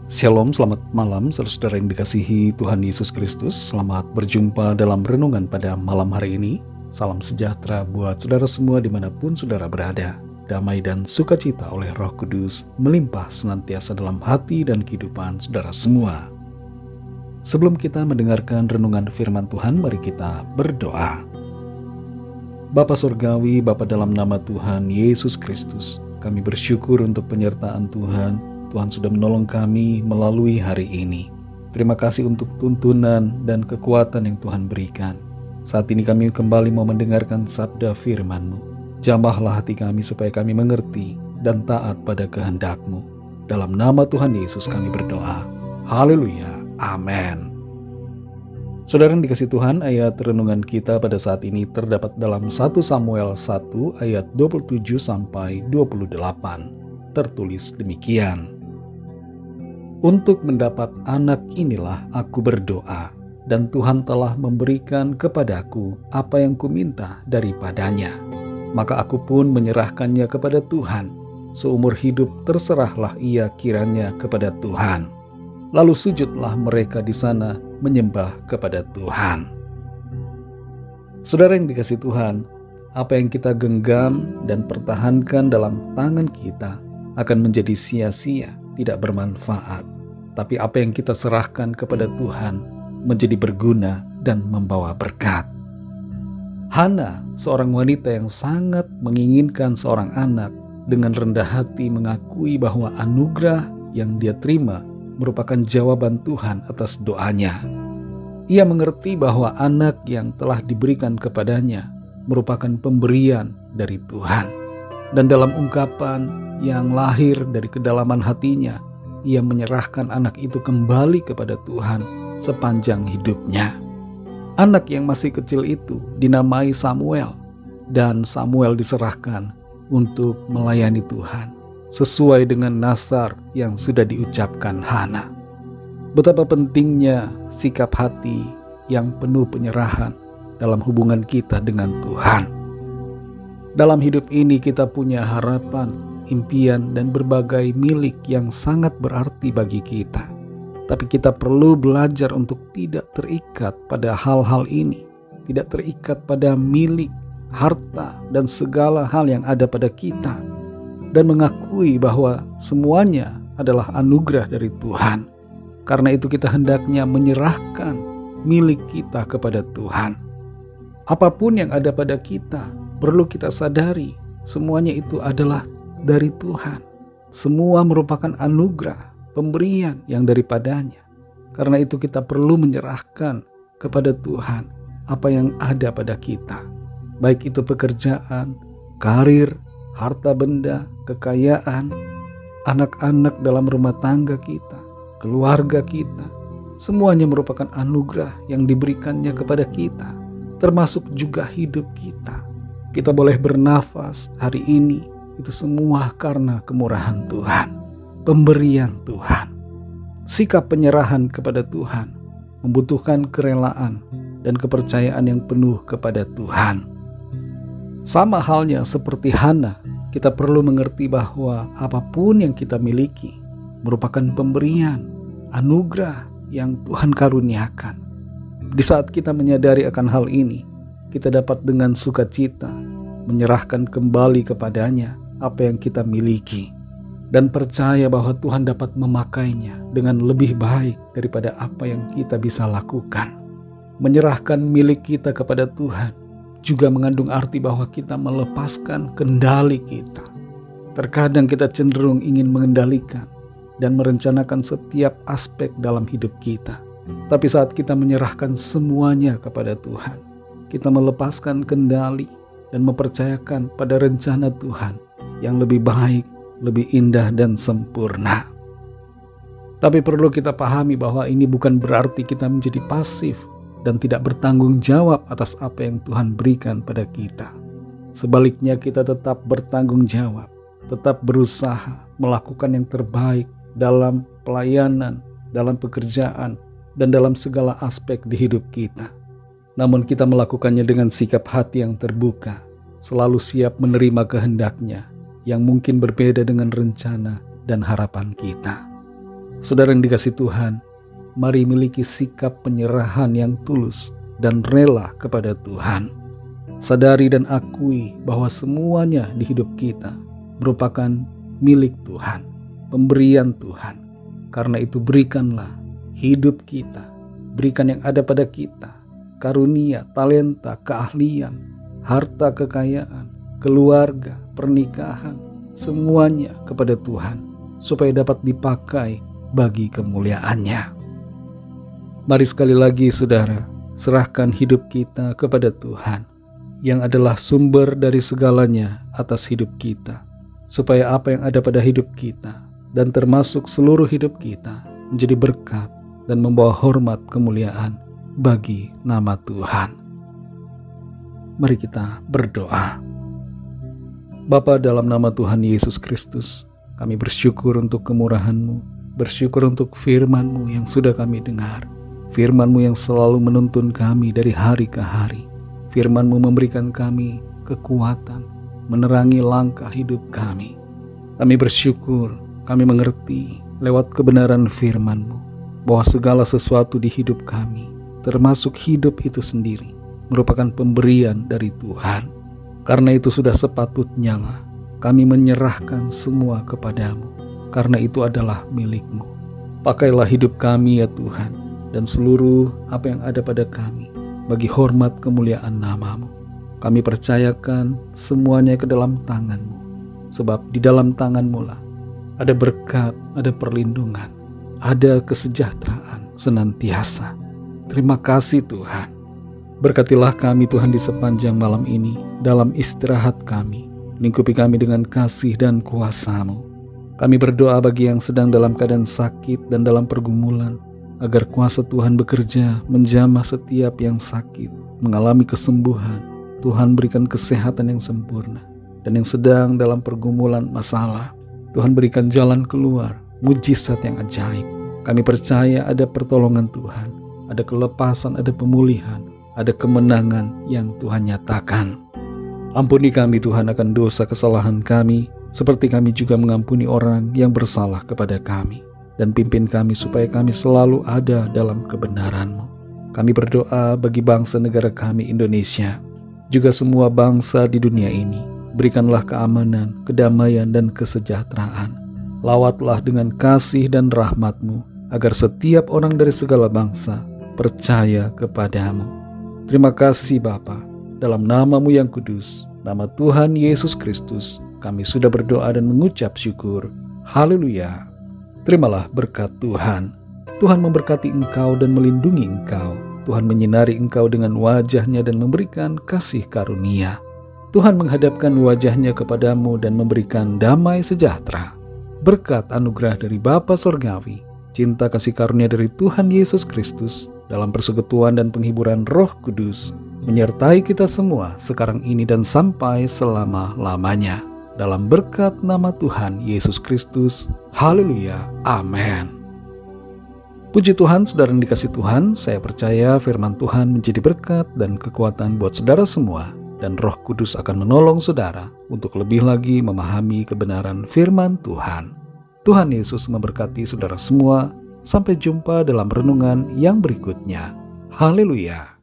Shalom, selamat malam saudara-saudara yang dikasihi Tuhan Yesus Kristus. Selamat berjumpa dalam renungan pada malam hari ini. Salam sejahtera buat saudara semua dimanapun saudara berada. Damai dan sukacita oleh Roh Kudus melimpah senantiasa dalam hati dan kehidupan saudara semua. Sebelum kita mendengarkan renungan firman Tuhan, mari kita berdoa. Bapa Surgawi, Bapa dalam nama Tuhan Yesus Kristus, kami bersyukur untuk penyertaan Tuhan. Tuhan sudah menolong kami melalui hari ini. Terima kasih untuk tuntunan dan kekuatan yang Tuhan berikan. Saat ini kami kembali mau mendengarkan sabda firman-Mu. Jamahlah hati kami supaya kami mengerti dan taat pada kehendak-Mu. Dalam nama Tuhan Yesus kami berdoa. Haleluya. Amin. Saudara yang dikasihi Tuhan, ayat renungan kita pada saat ini terdapat dalam 1 Samuel 1 ayat 27-28. Tertulis demikian. Untuk mendapat anak inilah aku berdoa, dan Tuhan telah memberikan kepadaku apa yang kuminta daripadanya. Maka aku pun menyerahkannya kepada Tuhan. Seumur hidup terserahlah ia kiranya kepada Tuhan. Lalu sujudlah mereka di sana menyembah kepada Tuhan. Saudara yang dikasihi Tuhan, apa yang kita genggam dan pertahankan dalam tangan kita akan menjadi sia-sia, tidak bermanfaat. Tapi apa yang kita serahkan kepada Tuhan menjadi berguna dan membawa berkat. Hana, seorang wanita yang sangat menginginkan seorang anak, dengan rendah hati mengakui bahwa anugerah yang dia terima merupakan jawaban Tuhan atas doanya. Ia mengerti bahwa anak yang telah diberikan kepadanya merupakan pemberian dari Tuhan. Dan dalam ungkapan yang lahir dari kedalaman hatinya, ia menyerahkan anak itu kembali kepada Tuhan sepanjang hidupnya. Anak yang masih kecil itu dinamai Samuel, dan Samuel diserahkan untuk melayani Tuhan sesuai dengan nazar yang sudah diucapkan Hana. Betapa pentingnya sikap hati yang penuh penyerahan dalam hubungan kita dengan Tuhan. Dalam hidup ini kita punya harapan, impian, dan berbagai milik yang sangat berarti bagi kita. Tapi kita perlu belajar untuk tidak terikat pada hal-hal ini. Tidak terikat pada milik, harta, dan segala hal yang ada pada kita. Dan mengakui bahwa semuanya adalah anugerah dari Tuhan. Karena itu kita hendaknya menyerahkan milik kita kepada Tuhan. Apapun yang ada pada kita, perlu kita sadari, semuanya itu adalah dari Tuhan. Semua merupakan anugerah, pemberian yang daripadanya. Karena itu kita perlu menyerahkan kepada Tuhan apa yang ada pada kita. Baik itu pekerjaan, karir, harta benda, kekayaan, anak-anak dalam rumah tangga kita, keluarga kita. Semuanya merupakan anugerah yang diberikannya kepada kita, termasuk juga hidup kita. Kita boleh bernafas hari ini, itu semua karena kemurahan Tuhan, pemberian Tuhan. Sikap penyerahan kepada Tuhan membutuhkan kerelaan dan kepercayaan yang penuh kepada Tuhan. Sama halnya seperti Hana, kita perlu mengerti bahwa apapun yang kita miliki merupakan pemberian, anugerah yang Tuhan karuniakan. Di saat kita menyadari akan hal ini, kita dapat dengan sukacita menyerahkan kembali kepadanya apa yang kita miliki dan percaya bahwa Tuhan dapat memakainya dengan lebih baik daripada apa yang kita bisa lakukan. Menyerahkan milik kita kepada Tuhan juga mengandung arti bahwa kita melepaskan kendali kita. Terkadang kita cenderung ingin mengendalikan dan merencanakan setiap aspek dalam hidup kita. Tapi saat kita menyerahkan semuanya kepada Tuhan, kita melepaskan kendali dan mempercayakan pada rencana Tuhan yang lebih baik, lebih indah dan sempurna. Tapi perlu kita pahami bahwa ini bukan berarti kita menjadi pasif dan tidak bertanggung jawab atas apa yang Tuhan berikan pada kita. Sebaliknya kita tetap bertanggung jawab, tetap berusaha melakukan yang terbaik dalam pelayanan, dalam pekerjaan, dan dalam segala aspek di hidup kita. Namun kita melakukannya dengan sikap hati yang terbuka, selalu siap menerima kehendaknya yang mungkin berbeda dengan rencana dan harapan kita. Saudara yang dikasihi Tuhan, mari miliki sikap penyerahan yang tulus dan rela kepada Tuhan. Sadari dan akui bahwa semuanya di hidup kita merupakan milik Tuhan, pemberian Tuhan. Karena itu berikanlah hidup kita, berikan yang ada pada kita, karunia, talenta, keahlian, harta kekayaan, keluarga, pernikahan, semuanya kepada Tuhan, supaya dapat dipakai bagi kemuliaan-Nya. Mari sekali lagi saudara, serahkan hidup kita kepada Tuhan, yang adalah sumber dari segalanya atas hidup kita, supaya apa yang ada pada hidup kita, dan termasuk seluruh hidup kita, menjadi berkat dan membawa hormat kemuliaan bagi nama Tuhan. Mari kita berdoa. Bapa, dalam nama Tuhan Yesus Kristus, kami bersyukur untuk kemurahan-Mu, bersyukur untuk firman-Mu yang sudah kami dengar, firman-Mu yang selalu menuntun kami dari hari ke hari. Firman-Mu memberikan kami kekuatan, menerangi langkah hidup kami. Kami bersyukur, kami mengerti lewat kebenaran firman-Mu, bahwa segala sesuatu di hidup kami, termasuk hidup itu sendiri, merupakan pemberian dari Tuhan. Karena itu sudah sepatutnya kami menyerahkan semua kepadamu, karena itu adalah milik-Mu. Pakailah hidup kami ya Tuhan, dan seluruh apa yang ada pada kami, bagi hormat kemuliaan nama-Mu. Kami percayakan semuanya ke dalam tangan-Mu, sebab di dalam tangan-Mu lah ada berkat, ada perlindungan, ada kesejahteraan senantiasa. Terima kasih Tuhan. Berkatilah kami Tuhan di sepanjang malam ini, dalam istirahat kami. Lingkupi kami dengan kasih dan kuasa-Mu. Kami berdoa bagi yang sedang dalam keadaan sakit dan dalam pergumulan, agar kuasa Tuhan bekerja menjamah setiap yang sakit, mengalami kesembuhan. Tuhan berikan kesehatan yang sempurna. Dan yang sedang dalam pergumulan masalah, Tuhan berikan jalan keluar, mujizat yang ajaib. Kami percaya ada pertolongan Tuhan, ada kelepasan, ada pemulihan, ada kemenangan yang Tuhan nyatakan. Ampuni kami Tuhan akan dosa kesalahan kami, seperti kami juga mengampuni orang yang bersalah kepada kami. Dan pimpin kami supaya kami selalu ada dalam kebenaran-Mu. Kami berdoa bagi bangsa negara kami Indonesia, juga semua bangsa di dunia ini. Berikanlah keamanan, kedamaian, dan kesejahteraan. Lawatlah dengan kasih dan rahmat-Mu, agar setiap orang dari segala bangsa percaya kepada-Mu. Terima kasih Bapa, dalam nama-Mu yang kudus, nama Tuhan Yesus Kristus, kami sudah berdoa dan mengucap syukur. Haleluya. Terimalah berkat Tuhan. Tuhan memberkati engkau dan melindungi engkau. Tuhan menyinari engkau dengan wajah-Nya dan memberikan kasih karunia. Tuhan menghadapkan wajah-Nya kepadamu dan memberikan damai sejahtera. Berkat anugerah dari Bapa Sorgawi, cinta kasih karunia dari Tuhan Yesus Kristus, dalam persekutuan dan penghiburan Roh Kudus, menyertai kita semua sekarang ini dan sampai selama-lamanya. Dalam berkat nama Tuhan Yesus Kristus. Haleluya. Amin. Puji Tuhan, saudara yang dikasihi Tuhan, saya percaya firman Tuhan menjadi berkat dan kekuatan buat saudara semua, dan Roh Kudus akan menolong saudara untuk lebih lagi memahami kebenaran firman Tuhan. Tuhan Yesus memberkati saudara semua. Sampai jumpa dalam renungan yang berikutnya. Haleluya.